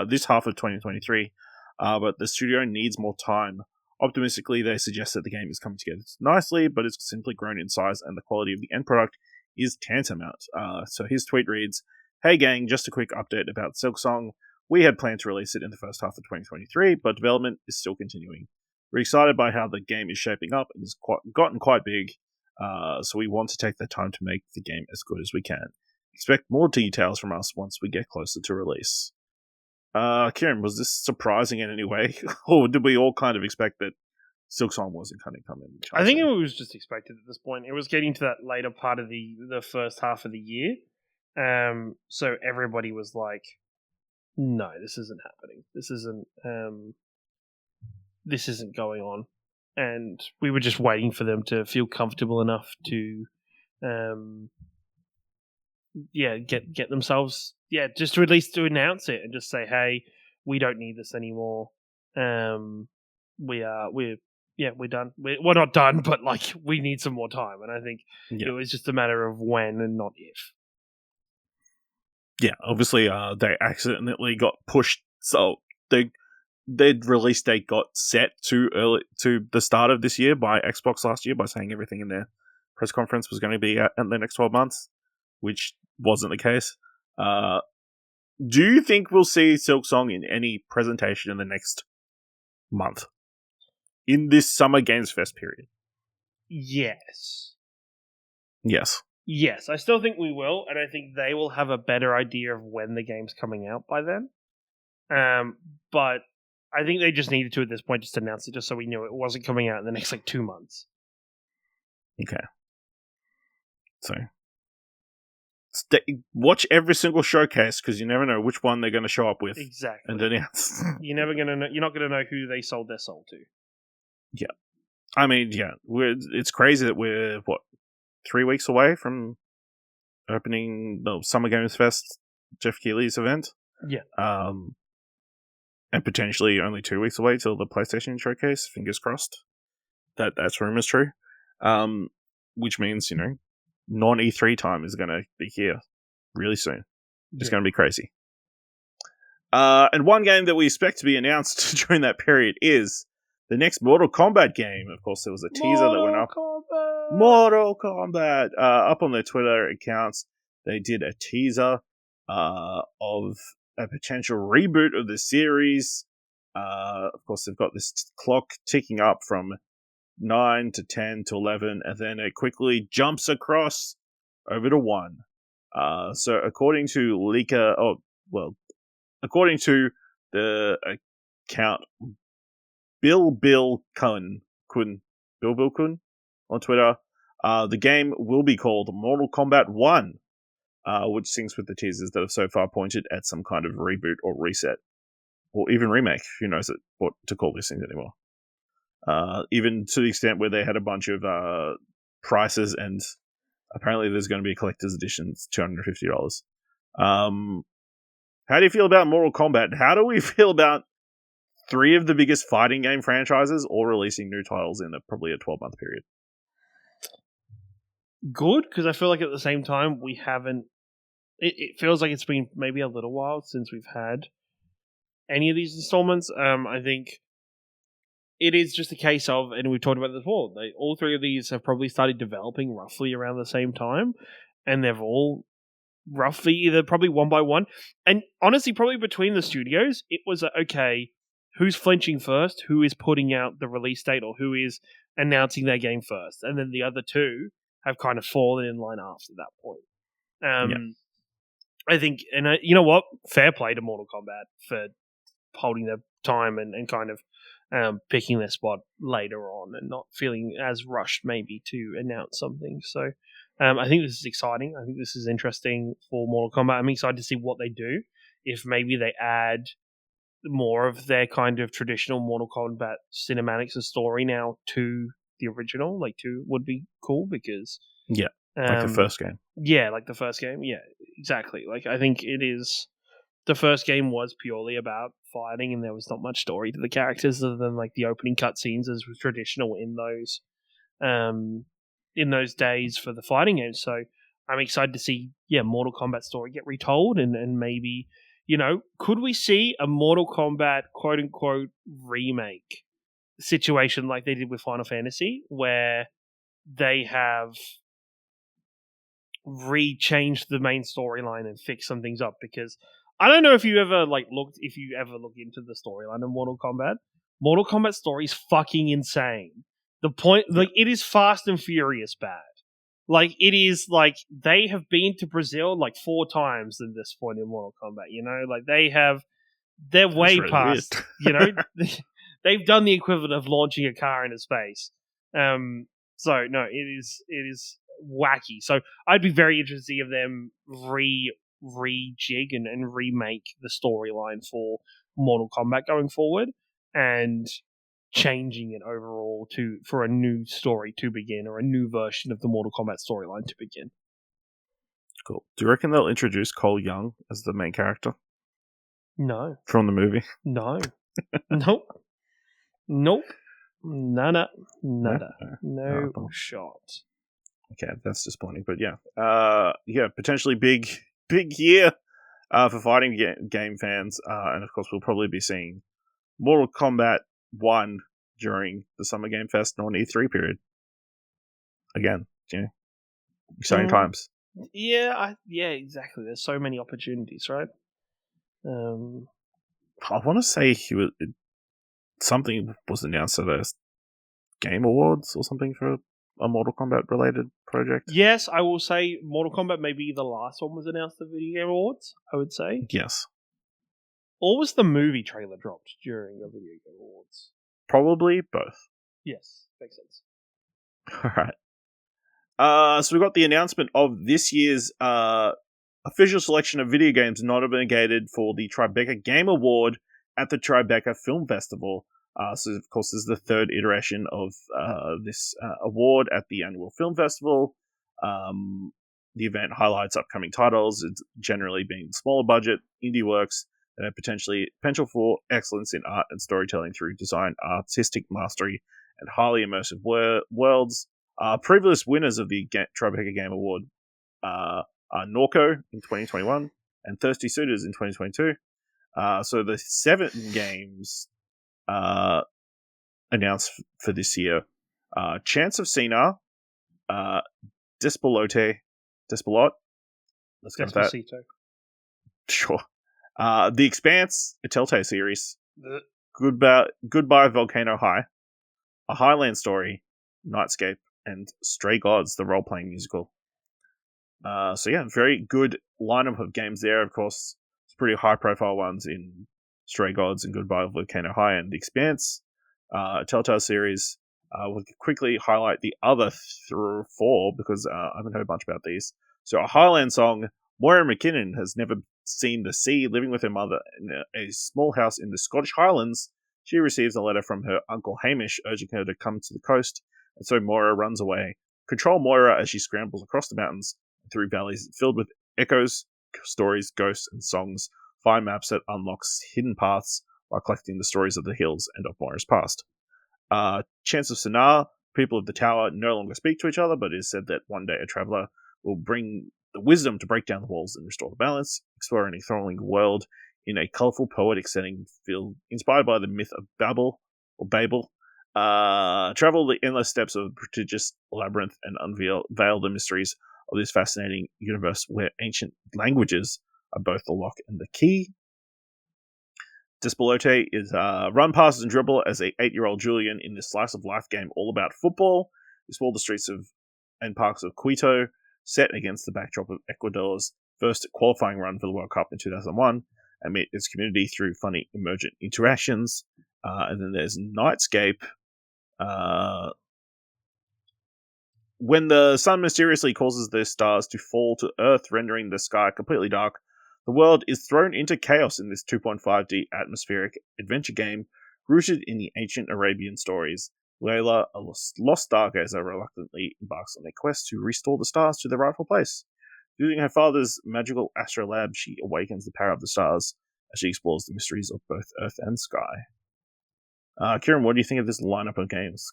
S1: this half of 2023, but the studio needs more time Optimistically, they suggest that the game is coming together nicely, but it's simply grown in size and the quality of the end product is tantamount. So his tweet reads, "Hey gang, just a quick update about Silksong. We had planned to release it in the first half of 2023, but development is still continuing. We're excited by how the game is shaping up and has gotten quite big, so we want to take the time to make the game as good as we can. Expect more details from us once we get closer to release." Kieran, was this surprising in any way? Or did we all kind of expect that Silksong wasn't going to come in?
S2: I think it was just expected at this point. It was getting to that later part of the first half of the year. So everybody was like, no, this isn't happening. This isn't going on. And we were just waiting for them to feel comfortable enough to get themselves just to at least to announce it and just say, hey, we don't need this anymore. We're done. We're not done, but like we need some more time. And I think it was just a matter of when and not if.
S1: Yeah, obviously they accidentally got pushed, so their release date got set too early to the start of this year by Xbox last year by saying everything in their press conference was going to be in the next 12 months, which wasn't the case. Do you think we'll see Silksong in any presentation in the next month? In this Summer Games Fest period?
S2: Yes.
S1: Yes.
S2: Yes, I still think we will, and I think they will have a better idea of when the game's coming out by then. But I think they just needed to, at this point, just announce it just so we knew it wasn't coming out in the next, 2 months.
S1: Okay. So, watch every single showcase, because you never know which one they're going to show up with.
S2: Exactly.
S1: And announce.
S2: You're not going to know who they sold their soul to.
S1: Yeah. I mean, yeah, it's crazy that we're, 3 weeks away from opening the Summer Games Fest, Jeff Keighley's event.
S2: Yeah.
S1: And potentially only 2 weeks away till the PlayStation showcase. Fingers crossed. That's rumors true. Which means, non-E3 time is going to be here really soon. It's going to be crazy. And one game that we expect to be announced during that period is the next Mortal Kombat game. Of course, there was a teaser that went up. Mortal Kombat! Up on their Twitter accounts, they did a teaser of a potential reboot of the series. Of course, they've got this clock ticking up from 9 to 10 to 11, and then it quickly jumps across over to 1. So according to according to the account Bill Kun on Twitter, the game will be called Mortal Kombat 1, which syncs with the teasers that have so far pointed at some kind of reboot or reset, or even remake. Who knows what to call these things anymore. Even to the extent where they had a bunch of prices, and apparently there's going to be a collector's edition, it's $250. How do you feel about Mortal Kombat? How do we feel about 3 of the biggest fighting game franchises all releasing new titles in probably a 12-month period?
S2: Good, because I feel like at the same time we haven't. It feels like it's been maybe a little while since we've had any of these installments. I think it is just a case of, and we've talked about this before, all 3 of these have probably started developing roughly around the same time, and they've all roughly either probably one by one. And honestly, probably between the studios, it was okay, who's flinching first, who is putting out the release date, or who is announcing their game first. And then the other 2 have kind of fallen in line after that point. I think, and you know what? Fair play to Mortal Kombat for holding their time and kind of picking their spot later on and not feeling as rushed maybe to announce something. So I think this is exciting. I think this is interesting for Mortal Kombat. I'm excited to see what they do. If maybe they add more of their kind of traditional Mortal Kombat cinematics and story now to the original, like 2 would be cool because
S1: like the first game.
S2: Yeah, like the first game. Yeah, exactly. Like I think it is. The first game was purely about fighting, and there was not much story to the characters other than like the opening cutscenes, as was traditional in those days for the fighting games. So I'm excited to see Mortal Kombat story get retold, and maybe could we see a Mortal Kombat quote unquote remake situation like they did with Final Fantasy, where they have re-changed the main storyline and fixed some things up. Because I don't know if you ever looked into the storyline of Mortal Kombat. Mortal Kombat story is fucking insane. The point, it is Fast and Furious bad. It is they have been to Brazil 4 times at this point in Mortal Kombat. They're way
S1: really
S2: past. They've done the equivalent of launching a car into space. So no, it is wacky. So I'd be very interested to see of them rejig and remake the storyline for Mortal Kombat going forward, and changing it overall for a new story to begin, or a new version of the Mortal Kombat storyline to begin.
S1: Cool. Do you reckon they'll introduce Cole Young as the main character?
S2: No.
S1: From the movie?
S2: No. Nope. Nada. No shot.
S1: Okay, that's disappointing, but yeah. Potentially big year for fighting game fans, and of course we'll probably be seeing Mortal Kombat 1 during the Summer Game Fest and on E3 period. Again, exciting times.
S2: Yeah, exactly. There's so many opportunities, right?
S1: I want to say something was announced at a Game Awards or something for a Mortal Kombat related project.
S2: Yes, I will say Mortal Kombat maybe the last one was announced at the Video Game Awards, I would say.
S1: Yes.
S2: Or was the movie trailer dropped during the Video Game Awards?
S1: Probably both.
S2: Yes, makes sense.
S1: All right. So we got the announcement of this year's official selection of video games nominated for the Tribeca Game Award at the Tribeca Film Festival. So, of course, this is the third iteration of this award at the annual film festival. The event highlights upcoming titles. It's generally being smaller budget indie works that have potential for excellence in art and storytelling through design, artistic mastery, and highly immersive worlds. Previous winners of the Tribeca Game Award are Norco in 2021 and Thirsty Suitors in 2022. So the 7 games announced for this year: Chance of Senna, Despelot. Let's go with that. Sure. The Expanse, a Telltale series. Goodbye Volcano High, A Highland Story, Nightscape, and Stray Gods, the role-playing musical. So yeah, very good lineup of games there. Of course, it's pretty high-profile ones in Stray Gods and Goodbye Volcano High and The Expanse. Telltale series. We'll quickly highlight the other 4 because I haven't heard much about these. So, A Highland Song. Moira McKinnon has never seen the sea. Living with her mother in a small house in the Scottish Highlands, she receives a letter from her uncle Hamish urging her to come to the coast, and so Moira runs away. Control Moira as she scrambles across the mountains and through valleys filled with echoes, stories, ghosts, and songs. Find maps that unlocks hidden paths while collecting the stories of the hills and of Moira's past. Chance of Senna. People of the tower no longer speak to each other, but it is said that one day a traveller will bring the wisdom to break down the walls and restore the balance, explore an enthralling world in a colourful, poetic setting inspired by the myth of Babel. Travel the endless steps of a prodigious labyrinth and unveil the mysteries of this fascinating universe where ancient languages are both the lock and the key. Despelote is run, passes, and dribble as a 8-year-old Julian in this slice-of-life game all about football. Explore the streets and parks of Quito, set against the backdrop of Ecuador's first qualifying run for the World Cup in 2001, and meet its community through funny emergent interactions. And then there's Nightscape. When the sun mysteriously causes the stars to fall to Earth, rendering the sky completely dark, the world is thrown into chaos in this 2.5D atmospheric adventure game rooted in the ancient Arabian stories. Layla, a lost stargazer, reluctantly embarks on a quest to restore the stars to their rightful place. Using her father's magical astrolabe, she awakens the power of the stars as she explores the mysteries of both Earth and sky. Kieran, what do you think of this lineup of games?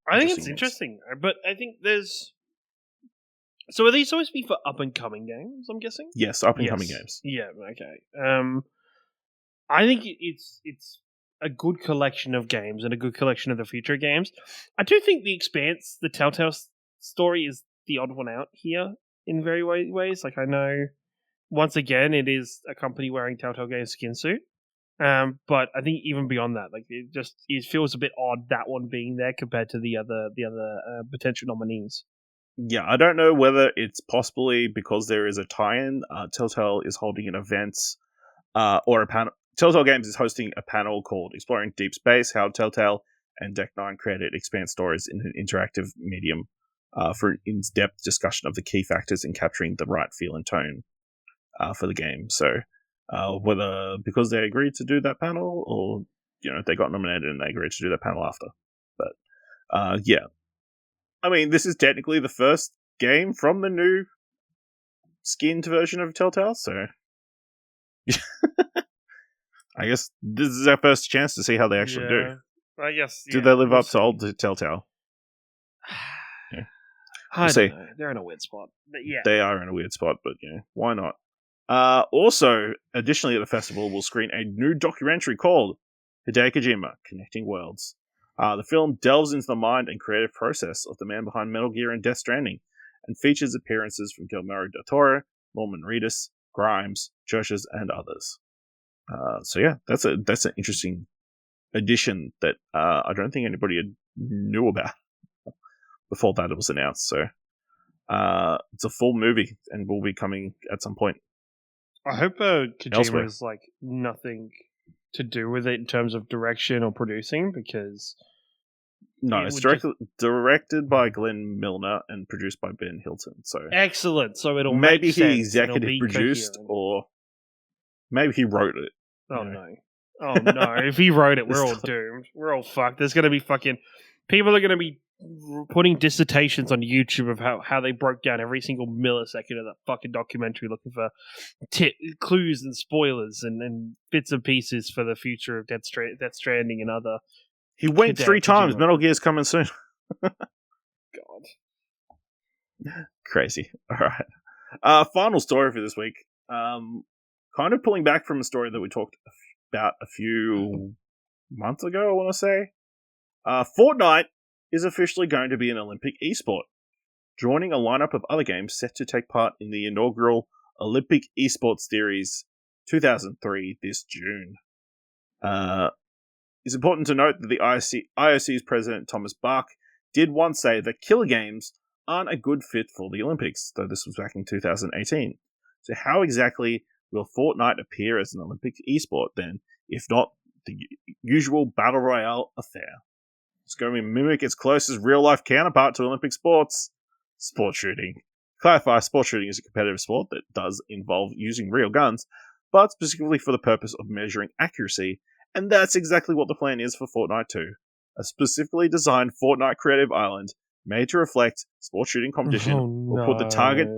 S2: I think it's interesting, but I think there's... So are these supposed to be for up-and-coming games, I'm guessing?
S1: Yes, up-and-coming games.
S2: Yeah, okay. I think it's a good collection of games and a good collection of the future games. I do think The Expanse, the Telltale story, is the odd one out here in very ways. Like, I know, once again, it is a company wearing Telltale Games skin suit. But I think even beyond that, like, it feels a bit odd that one being there compared to the other potential nominees.
S1: Yeah, I don't know whether it's possibly because there is a tie-in. Telltale is holding an event or a panel. Telltale Games is hosting a panel called Exploring Deep Space, how Telltale and Deck 9 created Expanse stories in an interactive medium for an in-depth discussion of the key factors in capturing the right feel and tone for the game. So whether because they agreed to do that panel or, they got nominated and they agreed to do that panel after. But yeah. I mean, this is technically the first game from the new skinned version of Telltale, so I guess this is our first chance to see how they actually do.
S2: I guess.
S1: Did they live up to old Telltale?
S2: Yeah. I don't know. They're in a weird spot. But yeah.
S1: They are in a weird spot, but why not? Also, additionally at the festival, we'll screen a new documentary called Hideo Kojima, Connecting Worlds. The film delves into the mind and creative process of the man behind Metal Gear and Death Stranding, and features appearances from Guillermo del Toro, Norman Reedus, Grimes, Churches, and others. So yeah, that's an interesting addition that I don't think anybody knew about before that it was announced. So it's a full movie and will be coming at some point.
S2: I hope Kojima has like nothing to do with it in terms of direction or producing, because
S1: no, it's directed by Glenn Milner and produced by Ben Hilton. So
S2: excellent. So it'll
S1: maybe
S2: make
S1: he
S2: sense.
S1: executive produced coherent. Or maybe he wrote it.
S2: Oh no. Oh no. If he wrote it, we're all doomed. We're all fucked. There's gonna be people are gonna be putting dissertations on YouTube of how they broke down every single millisecond of that fucking documentary, looking for clues and spoilers and bits and pieces for the future of Death Stranding and other.
S1: He went 3 times. Metal Gear's coming soon.
S2: God.
S1: Crazy. All right. Final story for this week. Kind of pulling back from a story that we talked about a few months ago, I want to say. Fortnite is officially going to be an Olympic esport, joining a lineup of other games set to take part in the inaugural Olympic Esports Series 2003 this June. It's important to note that the IOC's president, Thomas Bach, did once say that killer games aren't a good fit for the Olympics, though this was back in 2018. So how exactly will Fortnite appear as an Olympic esport then, if not the usual battle royale affair? It's going to mimic its closest real-life counterpart to Olympic sports, sport shooting. Clarify, sport shooting is a competitive sport that does involve using real guns, but specifically for the purpose of measuring accuracy, and that's exactly what the plan is for Fortnite 2. A specifically designed Fortnite Creative Island, made to reflect sport shooting competition, will put the target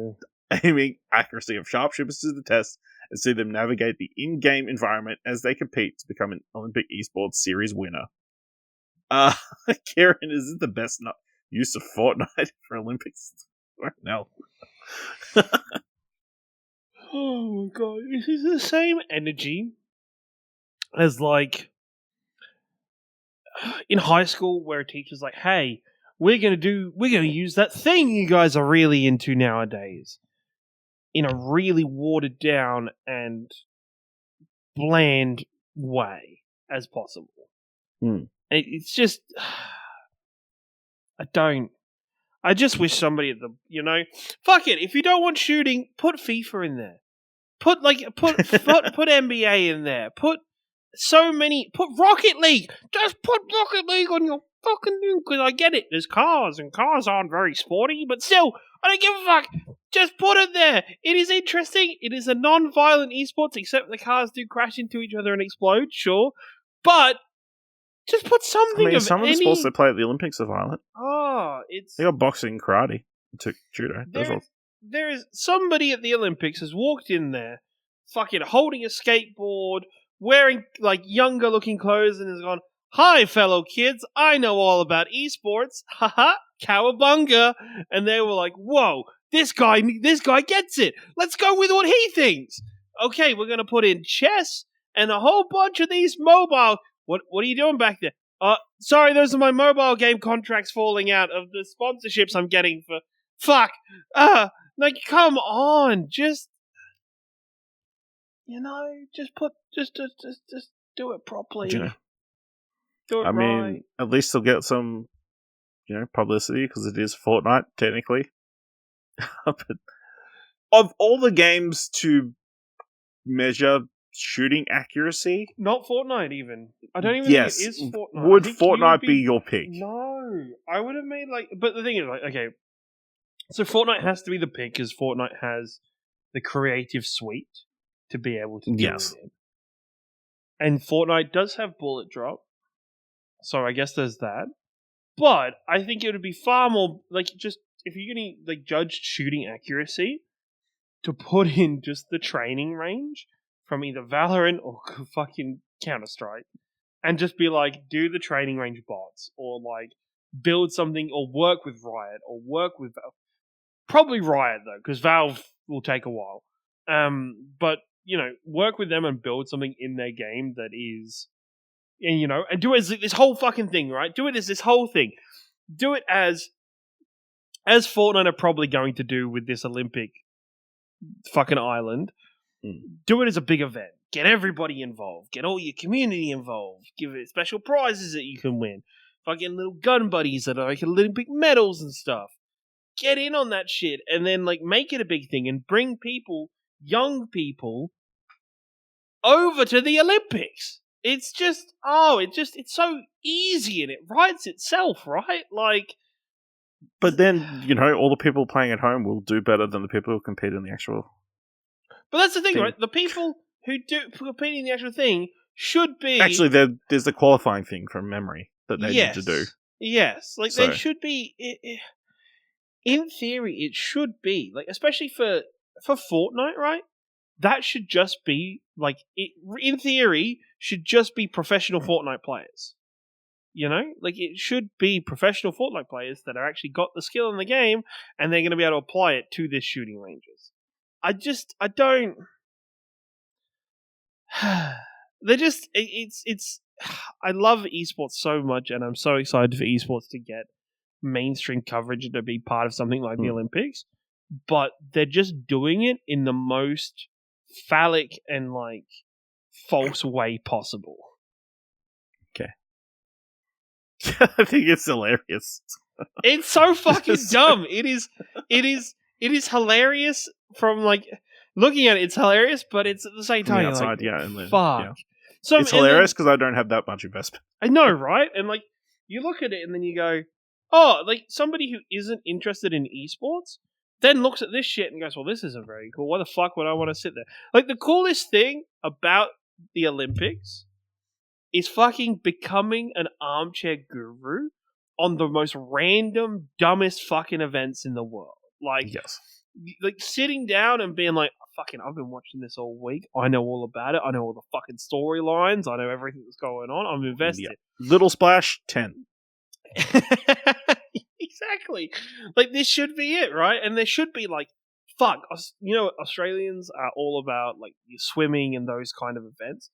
S1: aiming accuracy of sharpshooters to the test and see them navigate the in-game environment as they compete to become an Olympic Esports Series winner. Kieran, is this the best use of Fortnite for Olympics? No.
S2: Oh my god, this is the same energy as like in high school where a teacher's like, hey, we're gonna use that thing you guys are really into nowadays in a really watered down and bland way as possible. It's just I just wish somebody at the fuck it, if you don't want shooting, put FIFA in there. Put NBA in there. Put Rocket League. Just put Rocket League on your fucking new, because I get it. There's cars, and cars aren't very sporty, but still, I don't give a fuck. Just put it there. It is interesting. It is a non-violent esports, except the cars do crash into each other and explode, sure. But just put something of
S1: some of the sports they play at the Olympics are violent.
S2: Oh,
S1: they got boxing, karate, took judo.
S2: There is somebody at the Olympics has walked in there, fucking holding a skateboard, wearing like younger looking clothes, and has gone, "Hi, fellow kids, I know all about esports. Haha, cowabunga!" And they were like, "Whoa, this guy gets it. Let's go with what he thinks." Okay, we're gonna put in chess and a whole bunch of these mobile What are you doing back there? Sorry, those are my mobile game contracts falling out of the sponsorships I'm getting for. Fuck. Like, come on, just just do it properly.
S1: You know,
S2: do it
S1: I
S2: right.
S1: mean, at least they'll get some, publicity because it is Fortnite technically. But of all the games to measure shooting accuracy,
S2: not Fortnite even. I don't even think it is Fortnite.
S1: Would Fortnite be your pick?
S2: No, I would have made but the thing is, okay, so Fortnite has to be the pick because Fortnite has the creative suite to be able to do it in. And Fortnite does have bullet drop, so I guess there's that. But I think it would be far more just if you're gonna judge shooting accuracy, to put in just the training range from either Valorant or fucking Counter-Strike, and just be do the training range bots, or build something, or work with Riot, or work with probably Riot though, because Valve will take a while. But work with them and build something in their game that is, and do it as this whole fucking thing, right? Do it as this whole thing. Do it as Fortnite are probably going to do with this Olympic fucking island. Do it as a big event. Get everybody involved. Get all your community involved. Give it special prizes that you can win. Fucking little gun buddies that are Olympic medals and stuff. Get in on that shit and then make it a big thing and bring people, young people, over to the Olympics. It's just, it's so easy and it writes itself, right?
S1: But then, all the people playing at home will do better than the people who compete in the actual.
S2: But that's the thing, right? The people who do compete in the actual thing should be...
S1: Actually, there's the qualifying thing from memory that they need to do.
S2: Yes. They should be... In theory, it should be. Especially for Fortnite, right? That should just be, in theory, should just be professional Fortnite players. It should be professional Fortnite players that are actually got the skill in the game, and they're going to be able to apply it to this shooting ranges. I don't. They're just. It's. I love esports so much, and I'm so excited for esports to get mainstream coverage and to be part of something like the Olympics. But they're just doing it in the most phallic and false way possible.
S1: Okay. I think it's hilarious.
S2: It's so fucking dumb. It is hilarious from looking at it. It's hilarious, but it's at the same time
S1: outside,
S2: fuck.
S1: Yeah.
S2: So
S1: it's hilarious because I don't have that much investment.
S2: I know, right? And you look at it and then you go, oh, somebody who isn't interested in esports then looks at this shit and goes, well, this isn't very cool. Why the fuck would I want to sit there? The coolest thing about the Olympics is fucking becoming an armchair guru on the most random, dumbest fucking events in the world.
S1: Yes.
S2: Sitting down and being fucking, I've been watching this all week. I know all about it. I know all the fucking storylines. I know everything that's going on. I'm invested.
S1: Yeah. Little Splash, 10.
S2: Exactly. This should be it, right? And there should be fuck. Australians are all about your swimming and those kind of events.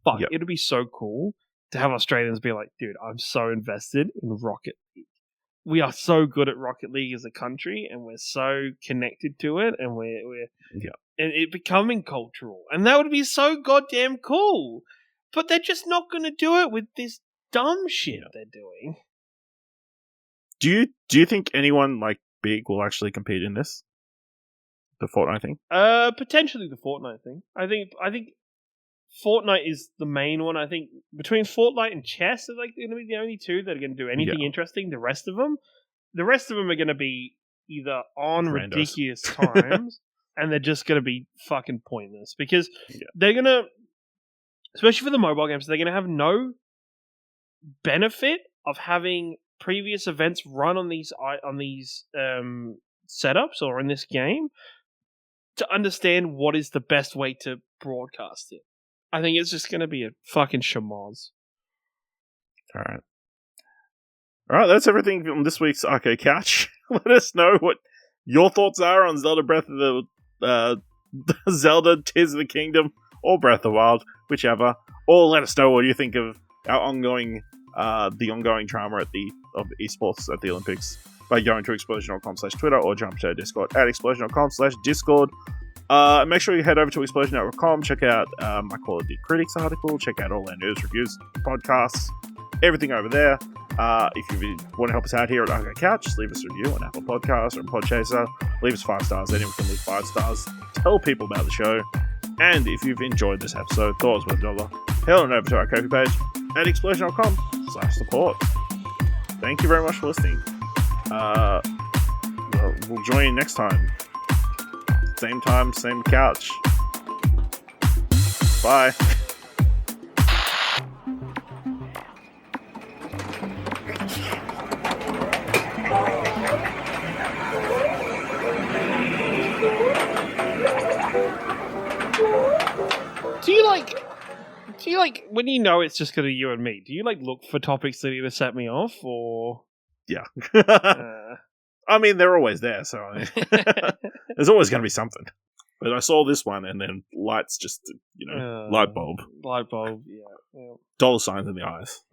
S2: Fuck, It would be so cool to have Australians be dude, I'm so invested in Rocket League. We are so good at Rocket League as a country, and we're so connected to it, and we're and it becoming cultural, and that would be so goddamn cool. But they're just not going to do it with this dumb shit they're doing.
S1: Do you think anyone big will actually compete in this? The Fortnite thing?
S2: Potentially the Fortnite thing. I think Fortnite is the main one. I think between Fortnite and chess are going to be the only two that are going to do anything interesting. The rest of them are going to be either on
S1: Randos.
S2: Ridiculous times, and they're just going to be fucking pointless because they're going to, especially for the mobile games, they're going to have no benefit of having previous events run on these setups or in this game to understand what is the best way to broadcast it. I think it's just going to be a fucking schmoz.
S1: All right, that's everything from this week's Arcade Couch. Let us know what your thoughts are on Zelda Breath of the Zelda Tears of the Kingdom or Breath of the Wild, whichever. Or let us know what you think of our ongoing drama of esports at the Olympics by going to explosion.com/Twitter or jump to our Discord at explosion.com/Discord. Make sure you head over to explosion.com, check out my Call of Duty Critics article, check out all our news, reviews, podcasts, everything over there. If you want to help us out here at Argo Couch, leave us a review on Apple Podcasts or on Podchaser. Leave us 5 stars. Anyone can leave 5 stars. Tell people about the show. And if you've enjoyed this episode, thought it was worth $1, head on over to our Ko-fi page at explosion.com/support. Thank you very much for listening. We'll join you next time. Same time, same couch. Bye.
S2: Do you like when you know it's just gonna be you and me? Do you like look for topics that either set me off or?
S1: Yeah. I mean, they're always there, so there's always going to be something. But I saw this one, and then lights just, light bulb.
S2: Light bulb, yeah.
S1: $signs in the eyes.